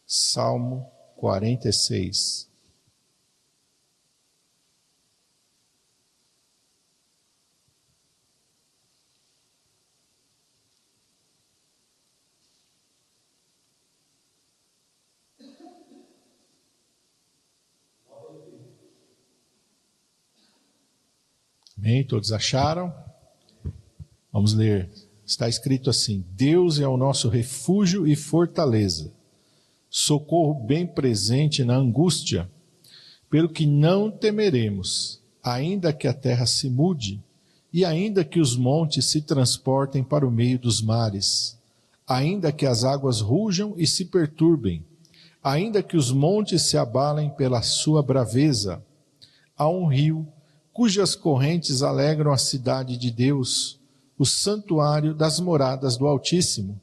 Salmo 46. Bem, todos acharam? Vamos ler. Está escrito assim: Deus é o nosso refúgio e fortaleza, socorro bem presente na angústia. Pelo que não temeremos, ainda que a terra se mude, e ainda que os montes se transportem para o meio dos mares, ainda que as águas rujam e se perturbem, ainda que os montes se abalem pela sua braveza. Há um rio cujas correntes alegram a cidade de Deus, o santuário das moradas do Altíssimo.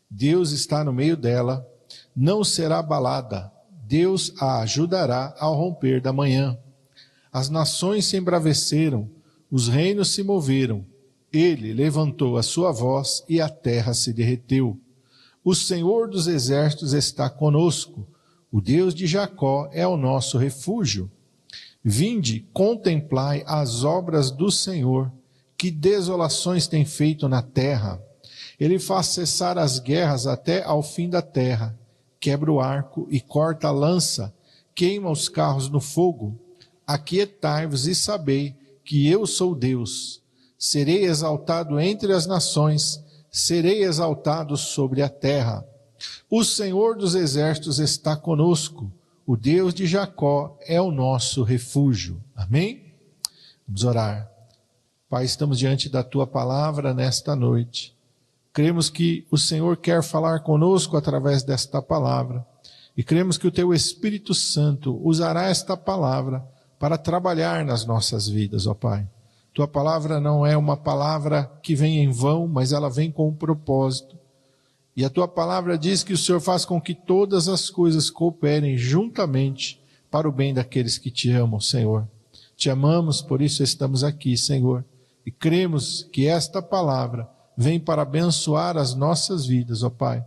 Deus está no meio dela, não será abalada. Deus a ajudará ao romper da manhã. As nações se embraveceram, os reinos se moveram. Ele levantou a sua voz e a terra se derreteu. O Senhor dos exércitos está conosco. O Deus de Jacó é o nosso refúgio. Vinde, contemplai as obras do Senhor, que desolações tem feito na terra. Ele faz cessar as guerras até ao fim da terra, quebra o arco e corta a lança, queima os carros no fogo. Aquietai-vos e sabei que eu sou Deus. Serei exaltado entre as nações, serei exaltado sobre a terra. O Senhor dos exércitos está conosco. O Deus de Jacó é o nosso refúgio. Amém? Vamos orar. Pai, estamos diante da Tua palavra nesta noite. Cremos que o Senhor quer falar conosco através desta palavra. E cremos que o Teu Espírito Santo usará esta palavra para trabalhar nas nossas vidas, ó Pai. Tua palavra não é uma palavra que vem em vão, mas ela vem com um propósito. E a Tua palavra diz que o Senhor faz com que todas as coisas cooperem juntamente para o bem daqueles que Te amam, Senhor. Te amamos, por isso estamos aqui, Senhor. E cremos que esta palavra vem para abençoar as nossas vidas, ó Pai.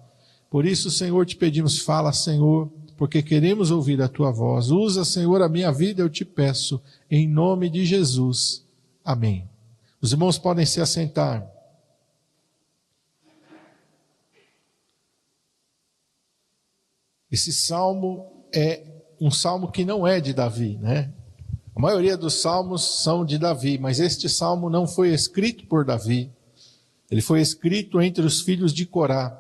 Por isso, Senhor, te pedimos, fala, Senhor, porque queremos ouvir a Tua voz. Usa, Senhor, a minha vida, eu te peço, em nome de Jesus. Amém. Os irmãos podem se assentar. Esse salmo é um salmo que não é de Davi, né? A maioria dos salmos são de Davi, mas este salmo não foi escrito por Davi. Ele foi escrito entre os filhos de Corá.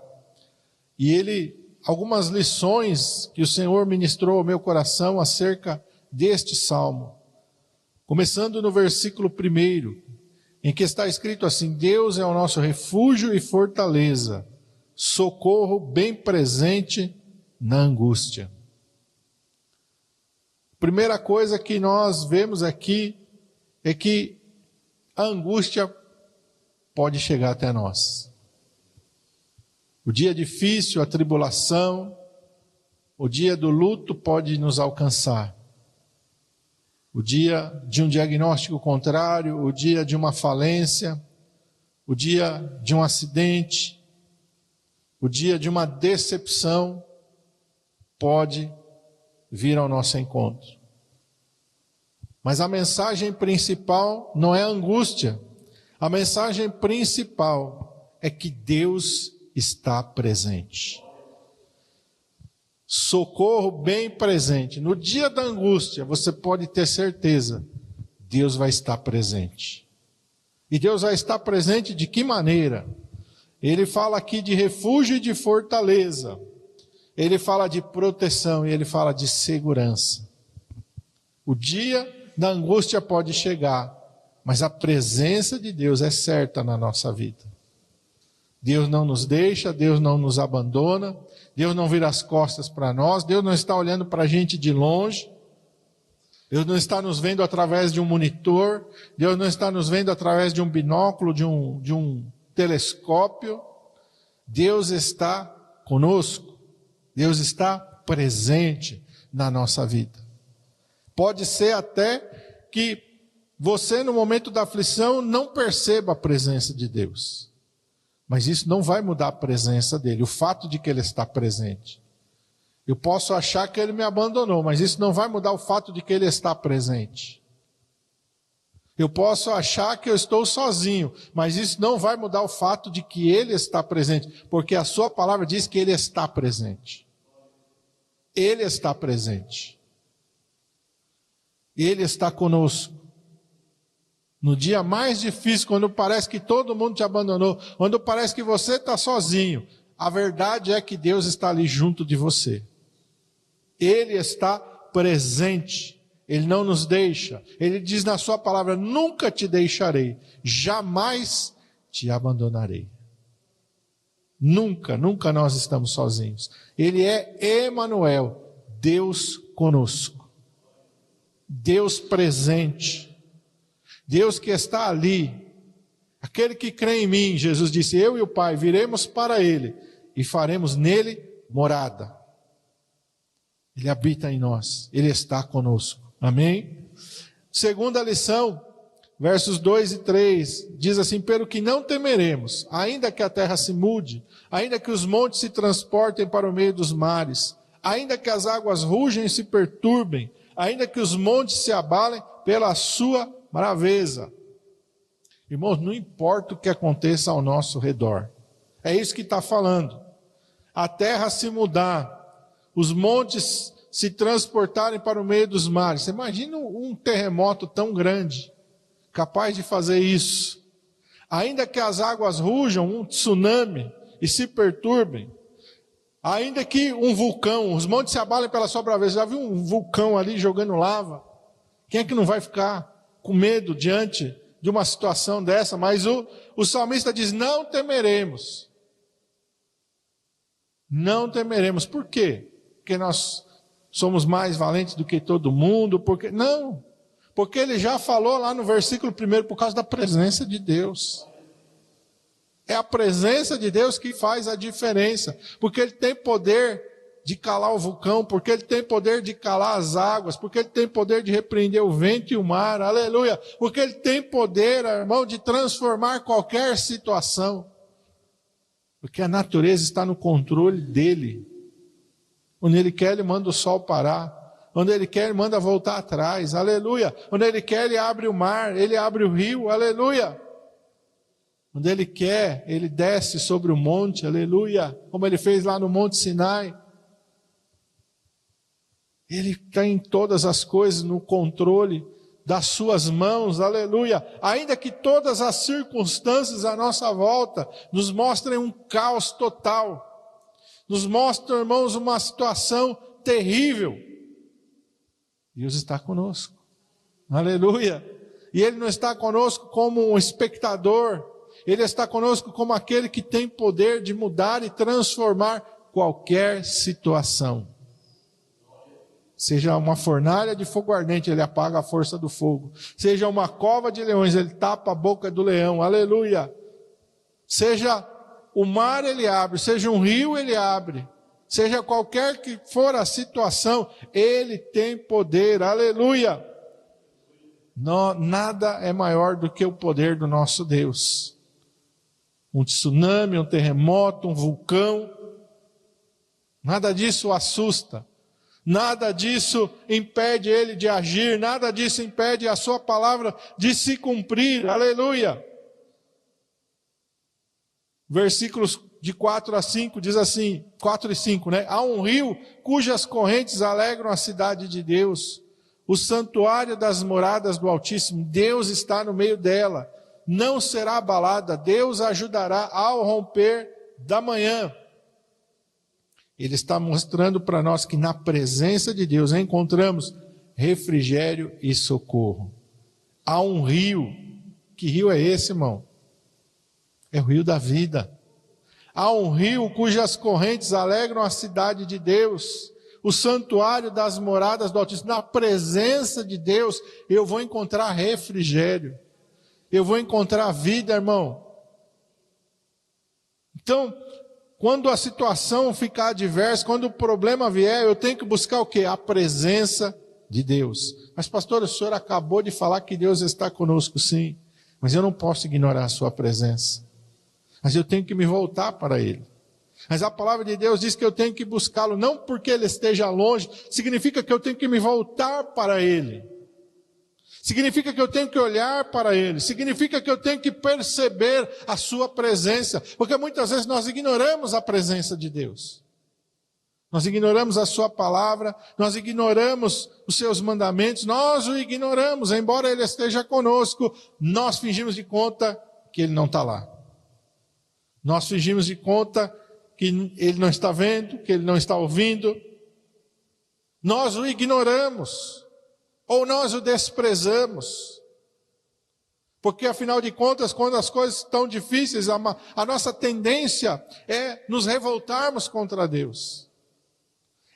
E algumas lições que o Senhor ministrou ao meu coração acerca deste salmo. Começando no versículo 1, em que está escrito assim: Deus é o nosso refúgio e fortaleza, socorro bem presente na angústia. Primeira coisa que nós vemos aqui é que a angústia pode chegar até nós. O dia difícil, a tribulação, o dia do luto pode nos alcançar. O dia de um diagnóstico contrário, o dia de uma falência, o dia de um acidente, o dia de uma decepção pode vir ao nosso encontro. Mas a mensagem principal não é a angústia. A mensagem principal é que Deus está presente. Socorro bem presente. No dia da angústia, você pode ter certeza, Deus vai estar presente. E Deus vai estar presente de que maneira? Ele fala aqui de refúgio e de fortaleza. Ele fala de proteção e ele fala de segurança. O dia da angústia pode chegar, mas a presença de Deus é certa na nossa vida. Deus não nos deixa, Deus não nos abandona, Deus não vira as costas para nós, Deus não está olhando para a gente de longe, Deus não está nos vendo através de um monitor, Deus não está nos vendo através de um binóculo, de um telescópio. Deus está conosco. Deus está presente na nossa vida. Pode ser até que você, no momento da aflição, não perceba a presença de Deus. Mas isso não vai mudar a presença dele, o fato de que ele está presente. Eu posso achar que Ele me abandonou, mas isso não vai mudar o fato de que Ele está presente. Eu posso achar que eu estou sozinho, mas isso não vai mudar o fato de que Ele está presente, porque a sua palavra diz que Ele está presente. Ele está presente. Ele está conosco. No dia mais difícil, quando parece que todo mundo te abandonou, quando parece que você está sozinho, a verdade é que Deus está ali junto de você. Ele está presente. Ele não nos deixa. Ele diz na sua palavra: nunca te deixarei, jamais te abandonarei. Nunca, nunca nós estamos sozinhos. Ele é Emanuel, Deus conosco. Deus presente. Deus que está ali. Aquele que crê em mim, Jesus disse, eu e o Pai viremos para Ele e faremos nele morada. Ele habita em nós, Ele está conosco. Amém? Segunda lição, versos 2 e 3, diz assim: pelo que não temeremos, ainda que a terra se mude, ainda que os montes se transportem para o meio dos mares, ainda que as águas rugem e se perturbem, ainda que os montes se abalem pela sua braveza. Irmãos, não importa o que aconteça ao nosso redor, é isso que está falando. A terra se mudar, os montes se transportarem para o meio dos mares. Você imagina um terremoto tão grande, capaz de fazer isso. Ainda que as águas rujam, um tsunami, e se perturbem. Ainda que um vulcão, os montes se abalem pela sua braveza. Já viu um vulcão ali jogando lava? Quem é que não vai ficar com medo diante de uma situação dessa? Mas o salmista diz, não temeremos. Não temeremos. Por quê? Porque nós somos mais valentes do que todo mundo? Porque não. Porque ele já falou lá no versículo 1, por causa da presença de Deus. É a presença de Deus que faz a diferença. Porque Ele tem poder de calar o vulcão, porque Ele tem poder de calar as águas, porque Ele tem poder de repreender o vento e o mar, aleluia. Porque Ele tem poder, irmão, de transformar qualquer situação. Porque a natureza está no controle dEle. Onde Ele quer, Ele manda o sol parar. Onde Ele quer, Ele manda voltar atrás, aleluia. Onde Ele quer, Ele abre o mar, Ele abre o rio, aleluia. Onde Ele quer, Ele desce sobre o monte, aleluia. Como Ele fez lá no Monte Sinai. Ele tem todas as coisas no controle das suas mãos, aleluia. Ainda que todas as circunstâncias à nossa volta nos mostrem um caos total. Nos mostram, irmãos, uma situação terrível. Deus está conosco, aleluia. E Ele não está conosco como um espectador, Ele está conosco como aquele que tem poder de mudar e transformar qualquer situação. Seja uma fornalha de fogo ardente, Ele apaga a força do fogo. Seja uma cova de leões, Ele tapa a boca do leão, aleluia. Seja o mar, Ele abre, seja um rio, Ele abre. Seja qualquer que for a situação, Ele tem poder, aleluia. Nada é maior do que o poder do nosso Deus. Um tsunami, um terremoto, um vulcão, nada disso o assusta. Nada disso impede Ele de agir, nada disso impede a sua palavra de se cumprir, aleluia. Versículos de 4 a 5 diz assim, 4 e 5, né? Há um rio cujas correntes alegram a cidade de Deus, o santuário das moradas do Altíssimo. Deus está no meio dela, não será abalada, Deus ajudará ao romper da manhã. Ele está mostrando para nós que na presença de Deus encontramos refrigério e socorro. Há um rio. Que rio é esse, irmão? É o rio da vida. Há um rio cujas correntes alegram a cidade de Deus, o santuário das moradas do Altíssimo. Na presença de Deus eu vou encontrar refrigério. Eu vou encontrar vida, irmão. Então, quando a situação ficar adversa, quando o problema vier, eu tenho que buscar o quê? A presença de Deus. Mas pastor, o senhor acabou de falar que Deus está conosco, sim. Mas eu não posso ignorar a sua presença. Mas eu tenho que me voltar para Ele. Mas a palavra de Deus diz que eu tenho que buscá-lo, não porque ele esteja longe, significa que eu tenho que me voltar para ele. Significa que eu tenho que olhar para ele, significa que eu tenho que perceber a sua presença, porque muitas vezes nós ignoramos a presença de Deus. Nós ignoramos a sua palavra, nós ignoramos os seus mandamentos, nós o ignoramos, embora ele esteja conosco, nós fingimos de conta que ele não está lá. Nós fingimos de conta que ele não está vendo, que ele não está ouvindo. Nós o ignoramos, ou nós o desprezamos. Porque afinal de contas, quando as coisas estão difíceis, a nossa tendência é nos revoltarmos contra Deus.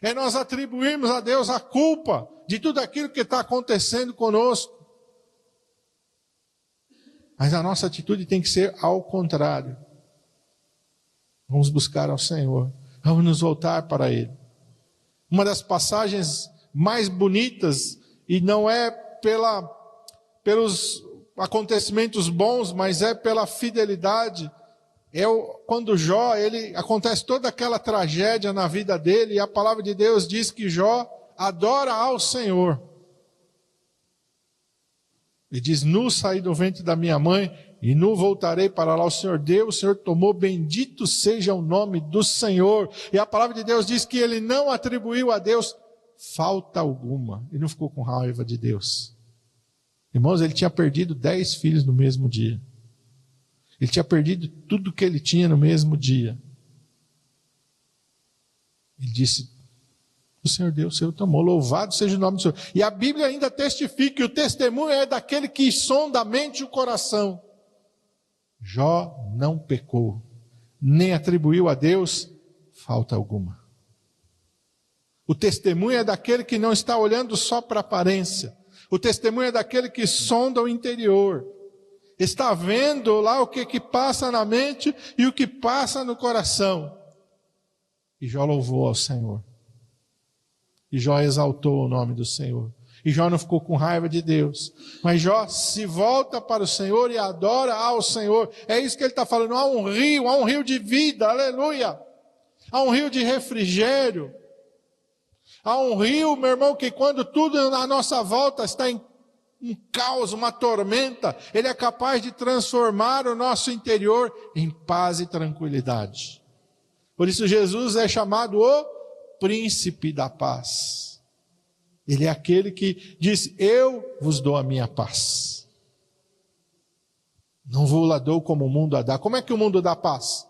É nós atribuirmos a Deus a culpa de tudo aquilo que está acontecendo conosco. Mas a nossa atitude tem que ser ao contrário. Vamos buscar ao Senhor. Vamos nos voltar para Ele. Uma das passagens mais bonitas, e não é pelos acontecimentos bons, mas é pela fidelidade, quando Jó, acontece toda aquela tragédia na vida dele, e a palavra de Deus diz que Jó adora ao Senhor. Ele diz: nu saí do ventre da minha mãe, e nu voltarei para lá. O Senhor deu, o Senhor tomou, bendito seja o nome do Senhor. E a palavra de Deus diz que ele não atribuiu a Deus falta alguma. Ele não ficou com raiva de Deus. Irmãos, ele tinha perdido 10 filhos no mesmo dia. Ele tinha perdido tudo que ele tinha no mesmo dia. Ele disse: o Senhor deu, o Senhor tomou, louvado seja o nome do Senhor. E a Bíblia ainda testifica que o testemunho é daquele que sonda a mente e o coração. Jó não pecou, nem atribuiu a Deus falta alguma. O testemunho é daquele que não está olhando só para a aparência. O testemunho é daquele que sonda o interior. Está vendo lá o que passa na mente e o que passa no coração. E Jó louvou ao Senhor. E Jó exaltou o nome do Senhor. E Jó não ficou com raiva de Deus. Mas Jó se volta para o Senhor e adora ao Senhor. É isso que ele está falando. Há um rio de vida, aleluia. Há um rio de refrigério. Há um rio, meu irmão, que quando tudo na nossa volta está em um caos, uma tormenta, ele é capaz de transformar o nosso interior em paz e tranquilidade. Por isso Jesus é chamado o príncipe da paz. Ele é aquele que diz: eu vos dou a minha paz. Não vou lá dou como o mundo a dá. Como é que o mundo dá paz?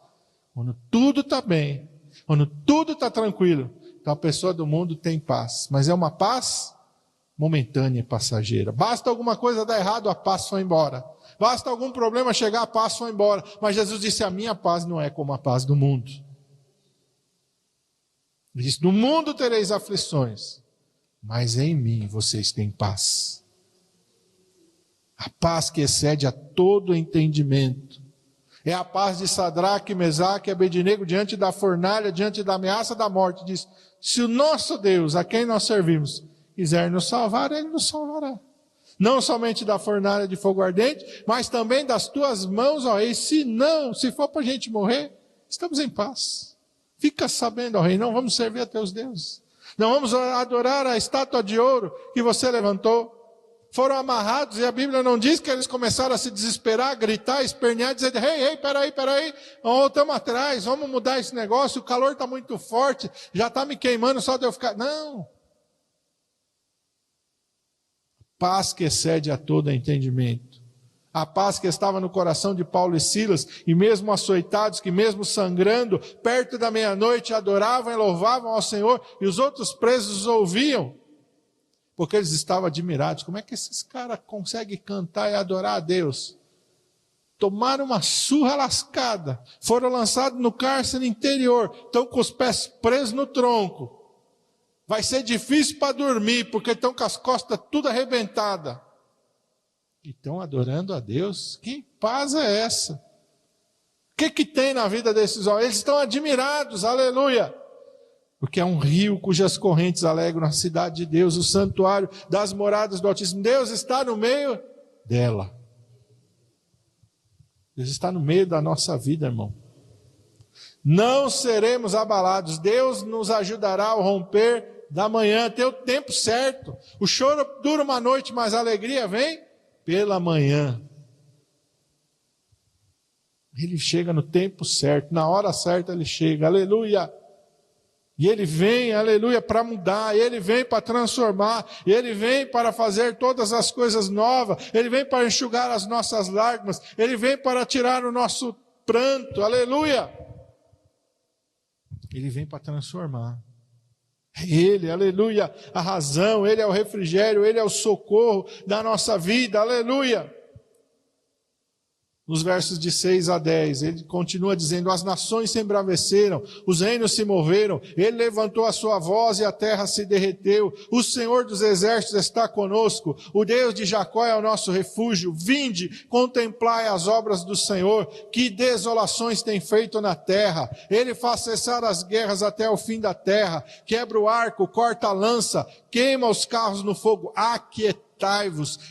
Quando tudo está bem, quando tudo está tranquilo. Então a pessoa do mundo tem paz, mas é uma paz momentânea e passageira. Basta alguma coisa dar errado, a paz foi embora. Basta algum problema chegar, a paz foi embora. Mas Jesus disse: a minha paz não é como a paz do mundo. Ele disse: no mundo tereis aflições, mas em mim vocês têm paz. A paz que excede a todo entendimento. É a paz de Sadraque, Mesaque e Abednego diante da fornalha, diante da ameaça da morte. Diz: se o nosso Deus, a quem nós servimos, quiser nos salvar, Ele nos salvará. Não somente da fornalha de fogo ardente, mas também das tuas mãos, ó Rei. Se for para a gente morrer, estamos em paz. Fica sabendo, ó Rei, não vamos servir a teus deuses. Não vamos adorar a estátua de ouro que você levantou. Foram amarrados e a Bíblia não diz que eles começaram a se desesperar, gritar, espernear, dizer: ei, peraí, estamos atrás, vamos mudar esse negócio, o calor está muito forte, já está me queimando só de eu ficar. Não. Paz que excede a todo entendimento. A paz que estava no coração de Paulo e Silas, e mesmo açoitados, que mesmo sangrando, perto da meia-noite, adoravam e louvavam ao Senhor, e os outros presos ouviam, porque eles estavam admirados. Como é que esses caras conseguem cantar e adorar a Deus? Tomaram uma surra lascada, foram lançados no cárcere interior, estão com os pés presos no tronco. Vai ser difícil para dormir, porque estão com as costas tudo arrebentadas. E estão adorando a Deus? Que paz é essa? O que tem na vida desses homens? Eles estão admirados, aleluia. Porque é um rio cujas correntes alegram a cidade de Deus, o santuário das moradas do Altíssimo. Deus está no meio dela. Deus está no meio da nossa vida, irmão. não seremos abalados. Deus nos ajudará ao romper da manhã, tem o tempo certo. O choro dura uma noite, mas a alegria vem pela manhã. Ele chega no tempo certo, na hora certa ele chega, aleluia. E ele vem, aleluia, para mudar, ele vem para transformar, ele vem para fazer todas as coisas novas, ele vem para enxugar as nossas lágrimas, ele vem para tirar o nosso pranto, aleluia. Ele vem para transformar. Ele, aleluia, a razão, ele é o refrigério, ele é o socorro da nossa vida, aleluia. Nos versos de 6 a 10, ele continua dizendo: as nações se embraveceram, os reinos se moveram, ele levantou a sua voz e a terra se derreteu. O Senhor dos exércitos está conosco, o Deus de Jacó é o nosso refúgio. Vinde, contemplai as obras do Senhor, que desolações tem feito na terra. Ele faz cessar as guerras até o fim da terra, quebra o arco, corta a lança, queima os carros no fogo. Aquietai-vos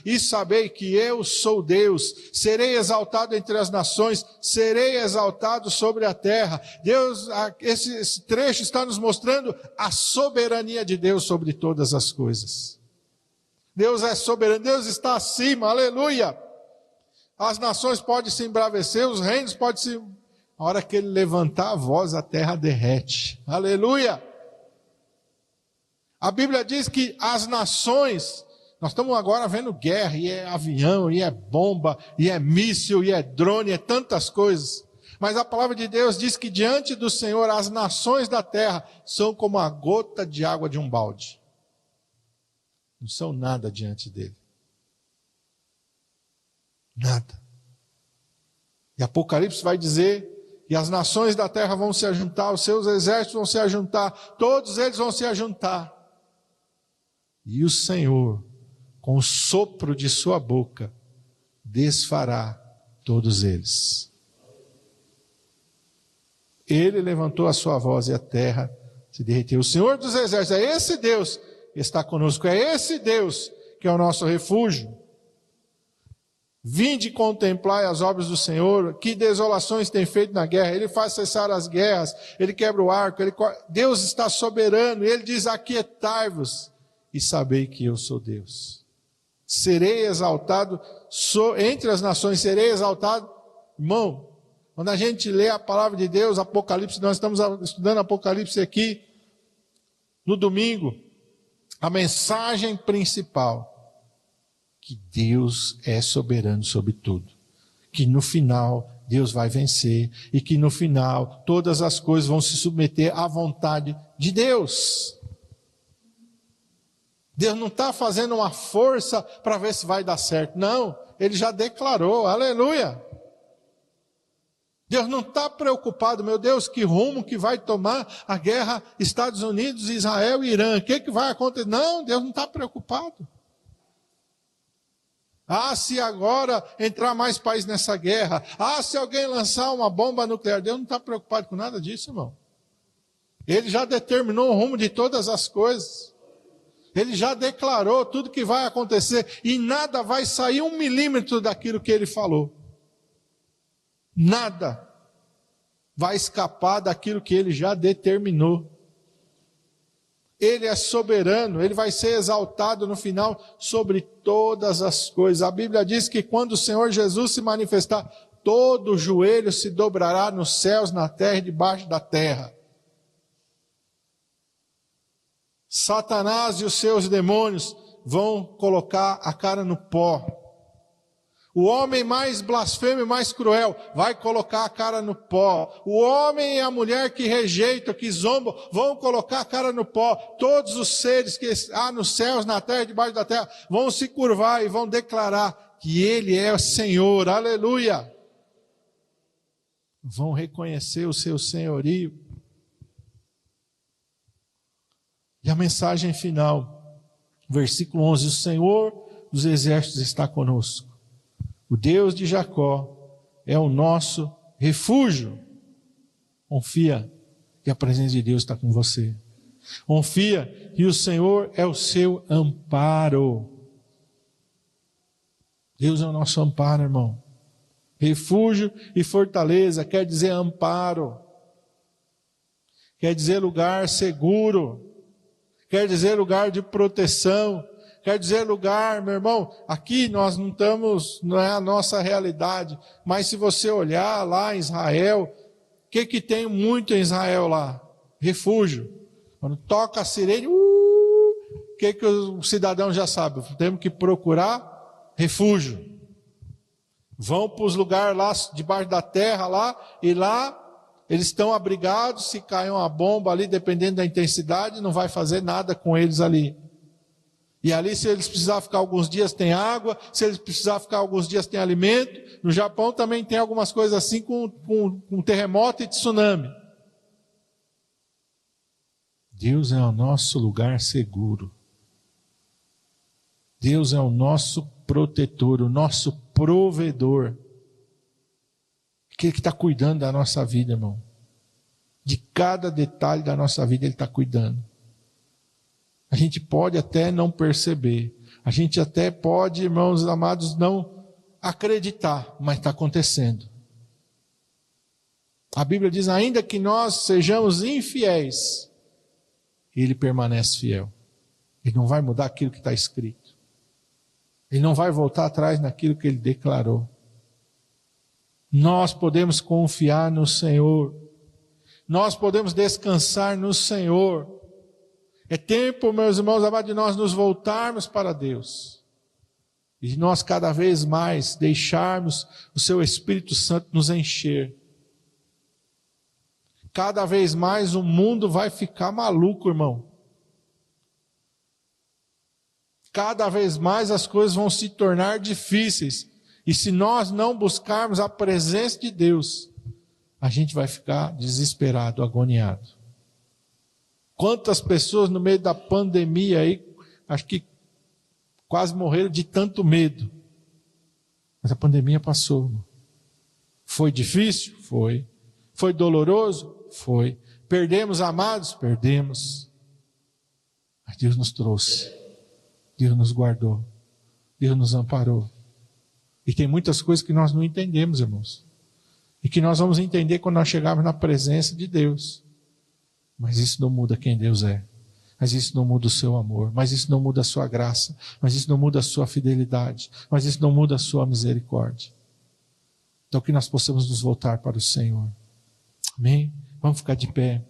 e sabei que eu sou Deus. Serei exaltado entre as nações, serei exaltado sobre a terra. Deus, esse trecho está nos mostrando a soberania de Deus sobre todas as coisas. Deus é soberano, Deus está acima, aleluia. As nações podem se embravecer, os reinos podem se... A hora que ele levantar a voz, a terra derrete, aleluia. A Bíblia diz que as nações, nós estamos agora vendo guerra, e é avião, e é bomba, e é míssil, e é drone, é tantas coisas. Mas a palavra de Deus diz que diante do Senhor as nações da terra são como a gota de água de um balde. Não são nada diante dele. Nada. E Apocalipse vai dizer, e as nações da terra vão se ajuntar, os seus exércitos vão se ajuntar, todos eles vão se ajuntar. E o Senhor, com o sopro de sua boca, desfará todos eles. Ele levantou a sua voz e a terra se derreteu. O Senhor dos exércitos, é esse Deus que está conosco, é esse Deus que é o nosso refúgio. Vinde contemplai as obras do Senhor, que desolações tem feito na guerra. Ele faz cessar as guerras, ele quebra o arco, Deus está soberano, ele diz: aquietai-vos e sabei que eu sou Deus. Serei exaltado entre as nações, serei exaltado. Irmão, quando a gente lê a palavra de Deus, Apocalipse, nós estamos estudando Apocalipse aqui no domingo, a mensagem principal, que Deus é soberano sobre tudo, que no final Deus vai vencer e que no final todas as coisas vão se submeter à vontade de Deus. Deus não está fazendo uma força para ver se vai dar certo. Não, Ele já declarou, aleluia. Deus não está preocupado, meu Deus, que rumo que vai tomar a guerra Estados Unidos, Israel e Irã. O que vai acontecer? Não, Deus não está preocupado. Ah, se agora entrar mais países nessa guerra. Ah, se alguém lançar uma bomba nuclear. Deus não está preocupado com nada disso, irmão. Ele já determinou o rumo de todas as coisas. Ele já declarou tudo que vai acontecer e nada vai sair 1 milímetro daquilo que ele falou. Nada vai escapar daquilo que ele já determinou. Ele é soberano, ele vai ser exaltado no final sobre todas as coisas. A Bíblia diz que quando o Senhor Jesus se manifestar, todo joelho se dobrará nos céus, na terra e debaixo da terra. Satanás e os seus demônios vão colocar a cara no pó. O homem mais blasfemo e mais cruel vai colocar a cara no pó. O homem e a mulher que rejeitam, que zombam, vão colocar a cara no pó. Todos os seres que há nos céus, na terra e debaixo da terra vão se curvar e vão declarar que Ele é o Senhor. Aleluia! Vão reconhecer o seu senhorio. E a mensagem final, versículo 11, o Senhor dos exércitos está conosco. O Deus de Jacó é o nosso refúgio. Confia que a presença de Deus está com você. Confia que o Senhor é o seu amparo. Deus é o nosso amparo, irmão. Refúgio e fortaleza quer dizer amparo. quer dizer lugar seguro, quer dizer lugar de proteção, quer dizer lugar, meu irmão, aqui nós não estamos, não é a nossa realidade, mas se você olhar lá em Israel, o que tem muito em Israel lá? Refúgio. Quando toca a sirene, o que o cidadão já sabe? Temos que procurar refúgio. Vão para os lugares lá, debaixo da terra lá, e lá eles estão abrigados, se cair uma bomba ali, dependendo da intensidade, não vai fazer nada com eles ali. E ali, se eles precisarem ficar alguns dias, tem água, se eles precisarem ficar alguns dias, tem alimento. No Japão também tem algumas coisas assim com terremoto e tsunami. Deus é o nosso lugar seguro. Deus é o nosso protetor, o nosso provedor. Aquele que está cuidando da nossa vida, irmão. De cada detalhe da nossa vida Ele está cuidando. A gente pode até não perceber. A gente até pode, irmãos amados, não acreditar, mas está acontecendo. A Bíblia diz, ainda que nós sejamos infiéis, Ele permanece fiel. Ele não vai mudar aquilo que está escrito. Ele não vai voltar atrás naquilo que Ele declarou. Nós podemos confiar no Senhor. Nós podemos descansar no Senhor. É tempo, meus irmãos amados, de nós nos voltarmos para Deus. E de nós cada vez mais deixarmos o Seu Espírito Santo nos encher. Cada vez mais o mundo vai ficar maluco, irmão. Cada vez mais as coisas vão se tornar difíceis. E se nós não buscarmos a presença de Deus, a gente vai ficar desesperado, agoniado. Quantas pessoas no meio da pandemia aí, acho que quase morreram de tanto medo. Mas a pandemia passou. Foi difícil? Foi. Foi doloroso? Foi. Perdemos amados? Perdemos. Mas Deus nos trouxe. Deus nos guardou. Deus nos amparou. E tem muitas coisas que nós não entendemos, irmãos. E que nós vamos entender quando nós chegarmos na presença de Deus. Mas isso não muda quem Deus é. Mas isso não muda o seu amor. Mas isso não muda a sua graça. Mas isso não muda a sua fidelidade. Mas isso não muda a sua misericórdia. Então que nós possamos nos voltar para o Senhor. Amém? Vamos ficar de pé.